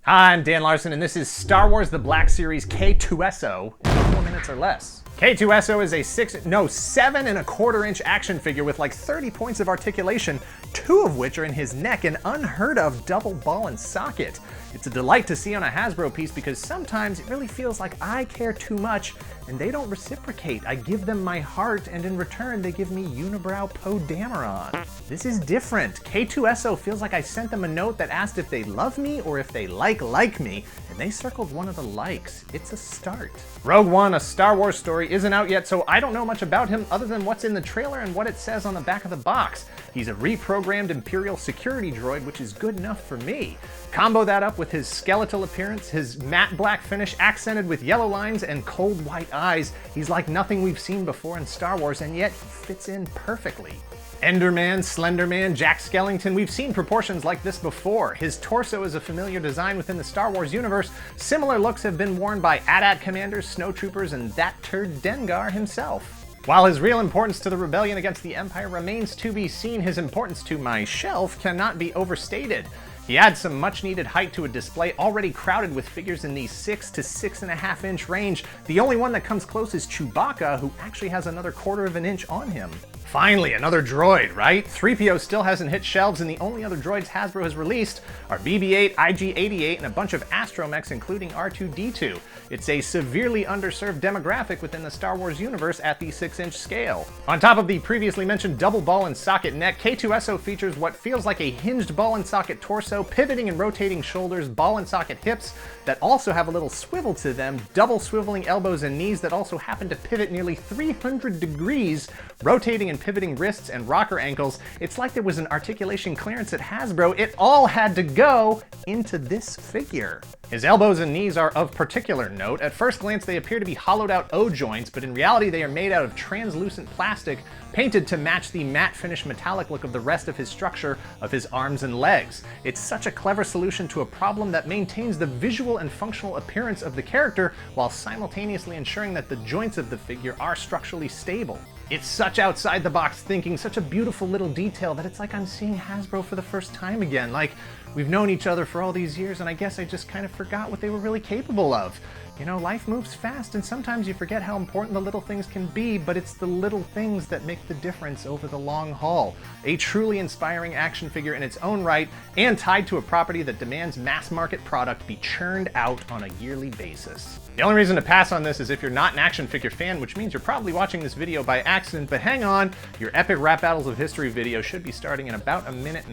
Hi, I'm Dan Larson, and this is Star Wars The Black Series K-2SO in 4 minutes or less. K-2SO is a 7.25-inch action figure with like 30 points of articulation, 2 of which are in his neck, an unheard of double ball and socket. It's a delight to see on a Hasbro piece because sometimes it really feels like I care too much and they don't reciprocate. I give them my heart and in return they give me unibrow Poe Dameron. This is different. K-2SO feels like I sent them a note that asked if they love me or if they like me, and they circled one of the likes. It's a start. Rogue One, A Star Wars Story isn't out yet, so I don't know much about him other than what's in the trailer and what it says on the back of the box. He's a reprogrammed Imperial security droid, which is good enough for me. Combo that up with his skeletal appearance, his matte black finish accented with yellow lines and cold white eyes. He's like nothing we've seen before in Star Wars, and yet he fits in perfectly. Enderman, Slenderman, Jack Skellington, we've seen proportions like this before. His torso is a familiar design within the Star Wars universe. Similar looks have been worn by AT-AT commanders, snowtroopers, and that turd Dengar himself. While his real importance to the rebellion against the Empire remains to be seen, his importance to my shelf cannot be overstated. He adds some much-needed height to a display already crowded with figures in the 6 to 6.5 inch range. The only one that comes close is Chewbacca, who actually has another 1/4 inch on him. Finally, another droid, right? 3PO still hasn't hit shelves, and the only other droids Hasbro has released are BB-8, IG-88, and a bunch of astromechs, including R2-D2. It's a severely underserved demographic within the Star Wars universe at the 6-inch scale. On top of the previously mentioned double ball and socket neck, K-2SO features what feels like a hinged ball and socket torso, pivoting and rotating shoulders, ball and socket hips that also have a little swivel to them, double swiveling elbows and knees that also happen to pivot nearly 300 degrees, rotating and pivoting wrists and rocker ankles. It's like there was an articulation clearance at Hasbro. It all had to go into this figure. His elbows and knees are of particular note. At first glance, they appear to be hollowed out O-joints, but in reality, they are made out of translucent plastic, painted to match the matte finish metallic look of the rest of his structure of his arms and legs. It's such a clever solution to a problem that maintains the visual and functional appearance of the character while simultaneously ensuring that the joints of the figure are structurally stable. It's such outside the box thinking, such a beautiful little detail that it's like I'm seeing Hasbro for the first time again. Like, we've known each other for all these years and I guess I just kind of forgot what they were really capable of. You know, life moves fast and sometimes you forget how important the little things can be, but it's the little things that make the difference over the long haul. A truly inspiring action figure in its own right and tied to a property that demands mass market product be churned out on a yearly basis. The only reason to pass on this is if you're not an action figure fan, which means you're probably watching this video by accident, but hang on, your epic Rap Battles of History video should be starting in about 1.5 minutes.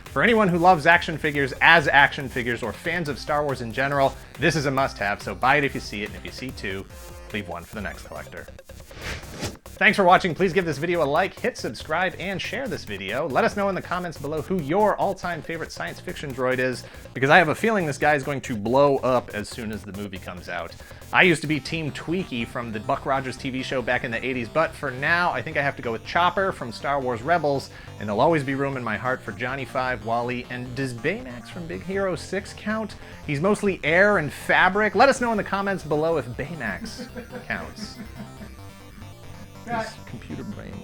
For anyone who loves action figures as action figures or fans of Star Wars in general, this is a must-have, so buy it if you see it, and if you see 2, leave 1 for the next collector. Thanks for watching. Please give this video a like, hit subscribe, and share this video. Let us know in the comments below who your all-time favorite science fiction droid is, because I have a feeling this guy is going to blow up as soon as the movie comes out. I used to be Team Tweaky from the Buck Rogers TV show back in the 80s, but for now, I think I have to go with Chopper from Star Wars Rebels, and there'll always be room in my heart for Johnny 5, Wally, and does Baymax from Big Hero 6 count? He's mostly air and fabric. Let us know in the comments below if Baymax counts. His computer brain.